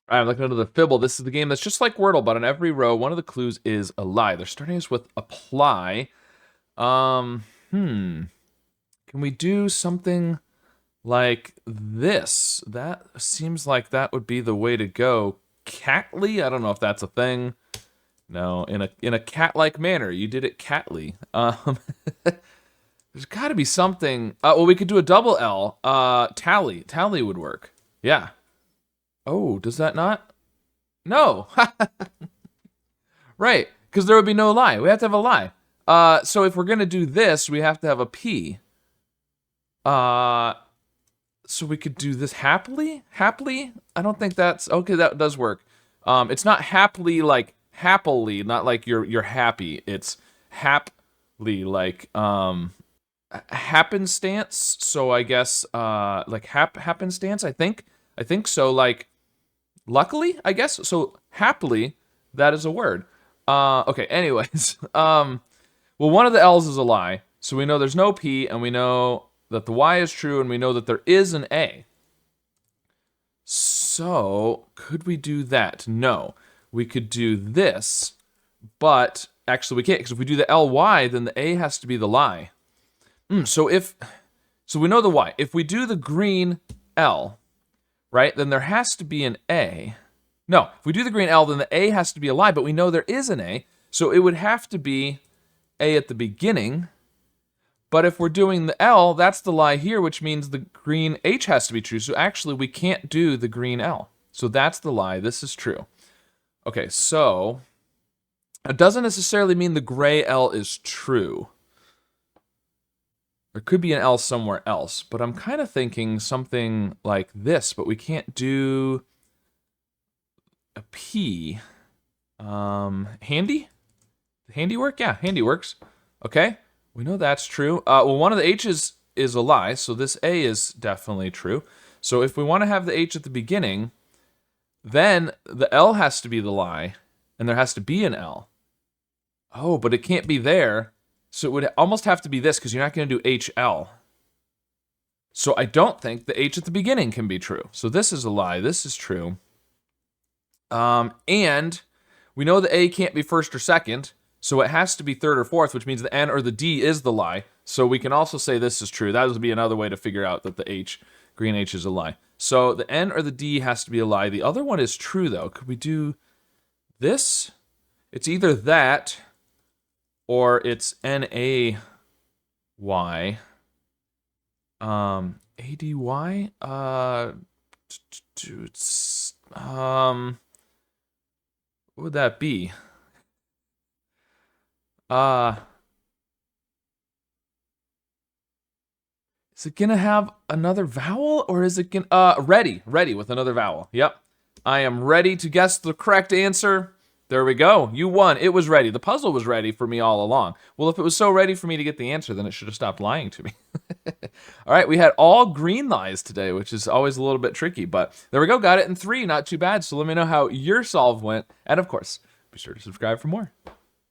All right, I'm looking at the Fibble. This is the game that's just like Wordle, but on every row, one of the clues is a lie. They're starting us with apply. Can we do something like this? That seems like that would be the way to go. Catly? I don't know if that's a thing. No, in a cat-like manner. You did it catly. There's got to be something. Well, we could do a double L. Tally. Tally would work. Yeah. Oh, does that not? No. Right, because there would be no lie. We have to have a lie. So if we're going to do this, we have to have a P. So we could do this happily? Happily? I don't think that's... Okay, that does work. It's not happily like happily, not like you're happy. It's haply like happenstance. So I guess like happenstance, I think. I think so, like luckily, I guess. So happily, that is a word. Okay, anyways. Well, one of the L's is a lie. So we know there's no P, and we know that the Y is true, and we know that there is an A. So, could we do that? No. We could do this, but actually we can't, because if we do the LY, then the A has to be the lie. So we know the Y. If we do the green L, right, then there has to be an A. No, if we do the green L, then the A has to be a lie, but we know there is an A, so it would have to be A at the beginning. But if we're doing the L, that's the lie here, which means the green H has to be true. So actually, we can't do the green L. So that's the lie. This is true. Okay, so it doesn't necessarily mean the gray L is true. There could be an L somewhere else, but I'm kind of thinking something like this, but we can't do a P. Handy? Handy work? Yeah, handy works. Okay. We know that's true. Well, one of the H's is a lie, so this A is definitely true. So if we want to have the H at the beginning, then the L has to be the lie, and there has to be an L. Oh, but it can't be there, so it would almost have to be this, because you're not going to do HL. So I don't think the H at the beginning can be true. So this is a lie. This is true. And we know the A can't be first or second, so it has to be third or fourth, which means the N or the D is the lie. So we can also say this is true. That would be another way to figure out that the H, green H, is a lie. So the N or the D has to be a lie. The other one is true, though. Could we do this? It's either that or it's N-A-Y. A-D-Y? What would that be? Is it gonna have another vowel, or is it gonna, ready with another vowel. Yep. I am ready to guess the correct answer. There we go. You won. It was ready. The puzzle was ready for me all along. Well, if it was so ready for me to get the answer, then it should have stopped lying to me. All right, we had all green lies today, which is always a little bit tricky, but there we go. Got it in 3. Not too bad. So let me know how your solve went. And of course, be sure to subscribe for more.